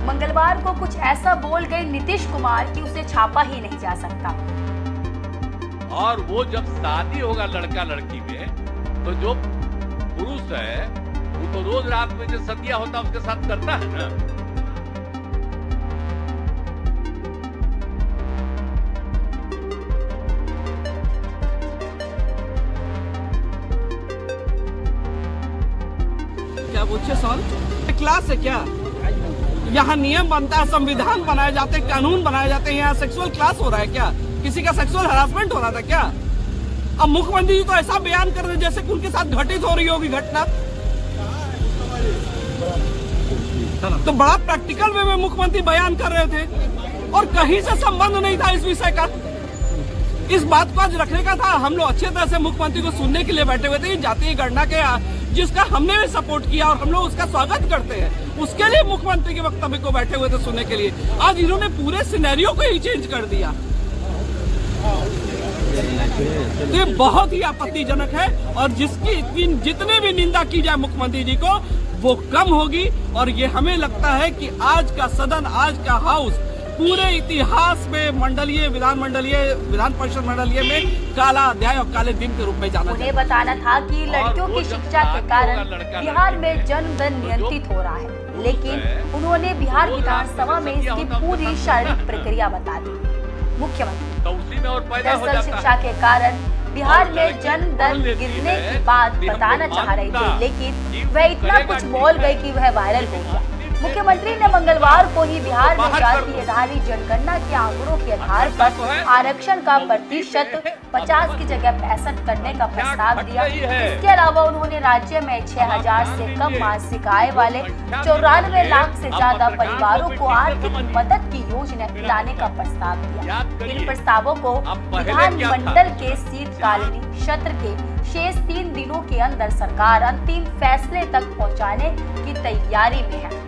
मंगलवार को कुछ ऐसा बोल गए नीतीश कुमार कि उसे छापा ही नहीं जा सकता। और वो जब शादी होगा लड़का लड़की में, तो जो पुरुष है वो तो रोज रात में जो सदिया होता है उसके साथ करता है ना। क्या वो 6 साल क्लास है क्या? यहाँ नियम बनता है, संविधान बनाए जाते हैं, कानून बनाए जाते हैं। यहाँ सेक्सुअल क्लास हो रहा है क्या? किसी का सेक्सुअल हरासमेंट हो रहा था क्या? अब मुख्यमंत्री जी तो ऐसा बयान कर रहे जैसे उनके साथ घटित हो रही होगी घटना। तो बड़ा प्रैक्टिकल वे में मुख्यमंत्री बयान कर रहे थे और कहीं से संबंध नहीं था इस विषय का। इस बात को आज रखने का था। हम लोग अच्छे तरह से मुख्यमंत्री को सुनने के लिए बैठे हुए थे। जातीय गणना के जिसका हमने भी सपोर्ट किया और हम लोग उसका स्वागत करते हैं, उसके लिए मुख्यमंत्री के वक्तव्य को बैठे हुए थे सुनने के लिए। आज इन्होंने पूरे सिनेरियो को ही चेंज कर दिया। ये बहुत ही आपत्तिजनक है और जिसकी जितने भी निंदा की जाए मुख्यमंत्री जी को वो कम होगी। और ये हमें लगता है कि आज का सदन, आज का हाउस पूरे इतिहास में विधान परिषद मंडलीय में काला अध्याय और काले दिन के रूप में जाना। उन्हें बताना था कि लड़कियों की शिक्षा के कारण बिहार में जन्म दर नियंत्रित हो रहा है, लेकिन उन्होंने बिहार विधानसभा में इसकी पूरी शारीरिक प्रक्रिया बता दी। मुख्यमंत्री दरअसल शिक्षा के कारण बिहार में जन्म दर गिरने की बात बताना चाह रहे थे, लेकिन वह इतना कुछ बोल गए कि वह वायरल हो गया। मुख्यमंत्री ने मंगलवार को ही बिहार में जातीय आधारित जनगणना के आंकड़ों के आधार पर आरक्षण का प्रतिशत 50 की जगह 65 करने का प्रस्ताव दिया। इसके अलावा उन्होंने राज्य में 6000 से कम मासिक आय वाले 94 लाख से ज्यादा परिवारों को आर्थिक मदद की योजना लाने का प्रस्ताव दिया। इन प्रस्तावों को विधानमंडल के शीतकालीन सत्र के शेष 3 दिनों के अंदर सरकार अंतिम फैसले तक पहुंचाने की तैयारी में है।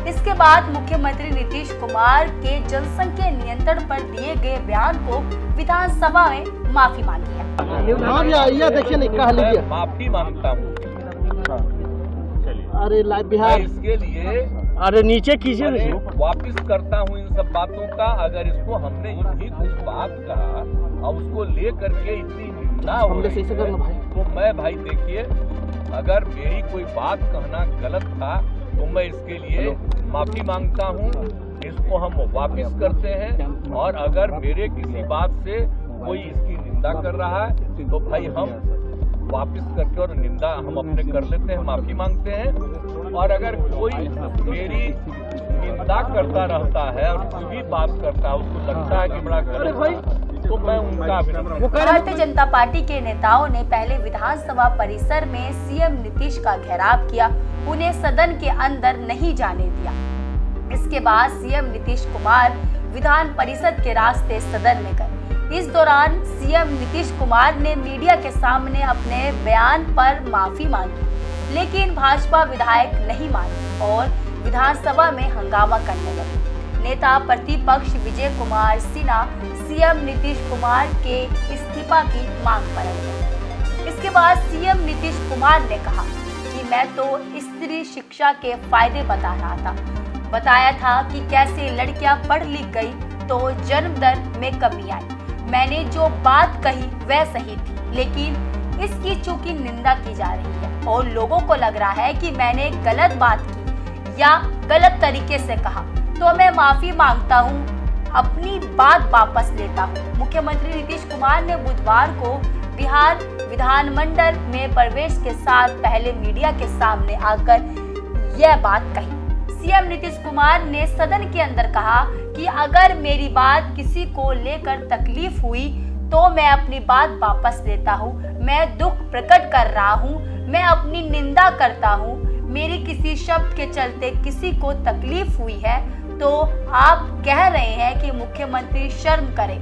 इसके बाद मुख्यमंत्री नीतीश कुमार के जनसंख्या नियंत्रण पर दिए गए बयान को विधानसभा में माफी मांगी है। देखिए नहीं कह लीजिए, माफी मांगता हूँ। अरे लाइव बिहार इसके लिए अरे नीचे कीजिए, वापिस करता हूँ इन सब बातों का। अगर इसको हमने इतनी कुछ बात कहा और उसको ले करके इतनी निंदा हो रही है, तो मैं भाई देखिए, अगर मेरी कोई बात कहना गलत था तो मैं इसके लिए माफी मांगता हूँ। इसको हम वापिस करते हैं और अगर मेरे किसी बात से कोई इसकी निंदा कर रहा है तो भाई हम वापिस करके और निंदा हम अपने कर लेते हैं, माफी मांगते हैं। और अगर कोई मेरी निंदा करता रहता है और कुछ भी बात करता है, उसको लगता है कि बड़ा गलत, तो मैं उनका भारतीय जनता पार्टी के नेताओं ने पहले विधानसभा परिसर में सीएम नीतीश का घेराव किया, उन्हें सदन के अंदर नहीं जाने दिया। इसके बाद सीएम नीतीश कुमार विधान परिषद के रास्ते सदन में गए। इस दौरान सीएम नीतीश कुमार ने मीडिया के सामने अपने बयान पर माफी मांगी, लेकिन भाजपा विधायक नहीं माने और विधानसभा में हंगामा करने लगे। नेता प्रतिपक्ष विजय कुमार सिन्हा सीएम नीतीश कुमार के इस्तीफा की मांग पर अड़े। इसके बाद सीएम नीतीश कुमार ने कहा कि मैं तो स्त्री शिक्षा के फायदे बता रहा था, बताया था कि कैसे लड़कियां पढ़ लिख गई तो जन्म दर में कमी आई। मैंने जो बात कही वह सही थी, लेकिन इसकी चूंकि निंदा की जा रही है और लोगों को लग रहा है कि मैंने गलत बात की या गलत तरीके से कहा, तो मैं माफी मांगता हूं, अपनी बात वापस लेता हूं। मुख्यमंत्री नीतीश कुमार ने बुधवार को बिहार विधानमंडल में प्रवेश के साथ पहले मीडिया के सामने आकर यह बात कही। सीएम नीतीश कुमार ने सदन के अंदर कहा कि अगर मेरी बात किसी को लेकर तकलीफ हुई तो मैं अपनी बात वापस लेता हूं। मैं दुख प्रकट कर रहा हूं, मैं अपनी निंदा करता हूं। मेरी किसी शब्द के चलते किसी को तकलीफ हुई है तो आप कह रहे हैं कि मुख्यमंत्री शर्म करें।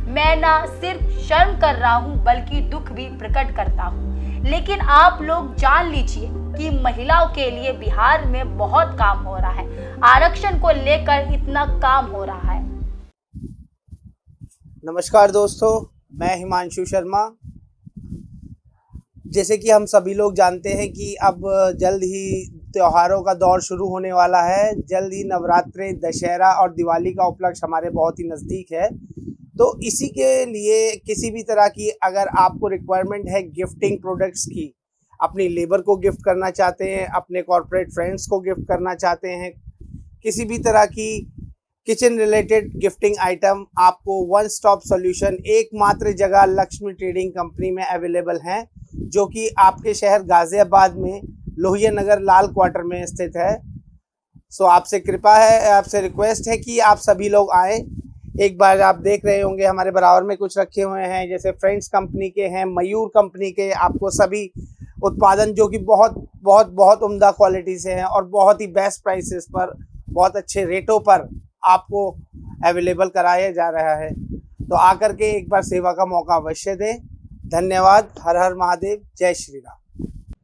मैं ना सिर्फ शर्म कर रहा हूं बल्कि दुख भी प्रकट करता हूं। लेकिन आप लोग जान लीजिए कि महिलाओं के लिए बिहार में बहुत काम हो रहा है, आरक्षण को लेकर इतना काम हो रहा है। नमस्कार दोस्तों, मैं हिमांशु शर्मा। जैसे कि हम सभी लोग जानते हैं कि अब जल्द ही त्योहारों का दौर शुरू होने वाला है। जल्द ही नवरात्रि, दशहरा और दिवाली का उपलक्ष्य हमारे बहुत ही नज़दीक है। तो इसी के लिए किसी भी तरह की अगर आपको रिक्वायरमेंट है गिफ्टिंग प्रोडक्ट्स की, अपनी लेबर को गिफ्ट करना चाहते हैं, अपने कॉर्पोरेट फ्रेंड्स को गिफ्ट करना चाहते हैं, किसी भी तरह की किचन रिलेटेड गिफ्टिंग आइटम, आपको वन स्टॉप सॉल्यूशन एकमात्र जगह लक्ष्मी ट्रेडिंग कंपनी में अवेलेबल हैं, जो कि आपके शहर गाजियाबाद में लोहिया नगर लाल क्वार्टर में स्थित है। सो आपसे कृपा है, आपसे रिक्वेस्ट है कि आप सभी लोग आएँ। एक बार आप देख रहे होंगे हमारे बराबर में कुछ रखे हुए हैं, जैसे फ्रेंड्स कंपनी के हैं, मयूर कंपनी के, आपको सभी उत्पादन जो कि बहुत बहुत बहुत उम्दा क्वालिटी से हैं और बहुत ही बेस्ट प्राइसेस पर, बहुत अच्छे रेटों पर आपको अवेलेबल कराया जा रहा है। तो आकर के एक बार सेवा का मौका अवश्य दें। धन्यवाद। हर हर महादेव। जय श्री राम।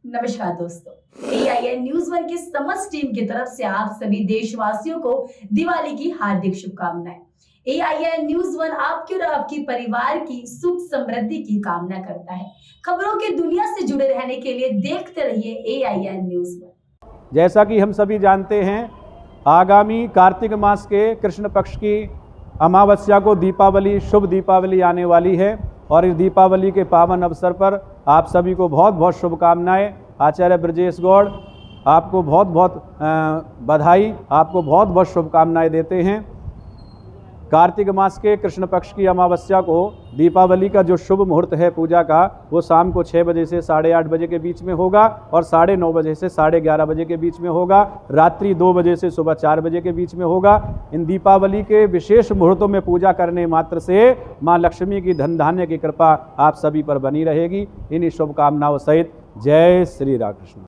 नमस्कार दोस्तों, AIN न्यूज़ 1 की समस्त टीम की तरफ से आप सभी देशवासियों को दिवाली की हार्दिक शुभकामनाएं। AIN न्यूज़ 1 आपके और आपके परिवार की सुख समृद्धि की कामना करता है। खबरों की दुनिया से जुड़े रहने के लिए देखते रहिए AIN न्यूज़ 1। जैसा कि हम सभी जानते हैं, आगामी कार्तिक मास के कृष्ण पक्ष की अमावस्या को दीपावली, शुभ दीपावली आने वाली है और इस दीपावली के पावन अवसर पर आप सभी को बहुत बहुत शुभकामनाएं। आचार्य ब्रजेश गौड़ आपको बहुत बहुत बधाई, आपको बहुत बहुत शुभकामनाएं देते हैं। कार्तिक मास के कृष्ण पक्ष की अमावस्या को दीपावली का जो शुभ मुहूर्त है पूजा का, वो शाम को 6 बजे से 8:30 बजे के बीच में होगा और 9:30 बजे से 11:30 बजे के बीच में होगा। रात्रि 2 बजे से सुबह 4 बजे के बीच में होगा। इन दीपावली के विशेष मुहूर्तों में पूजा करने मात्र से माँ लक्ष्मी की धन धान्य की कृपा आप सभी पर बनी रहेगी। इन्हीं शुभकामनाओं सहित जय श्री राम कृष्ण।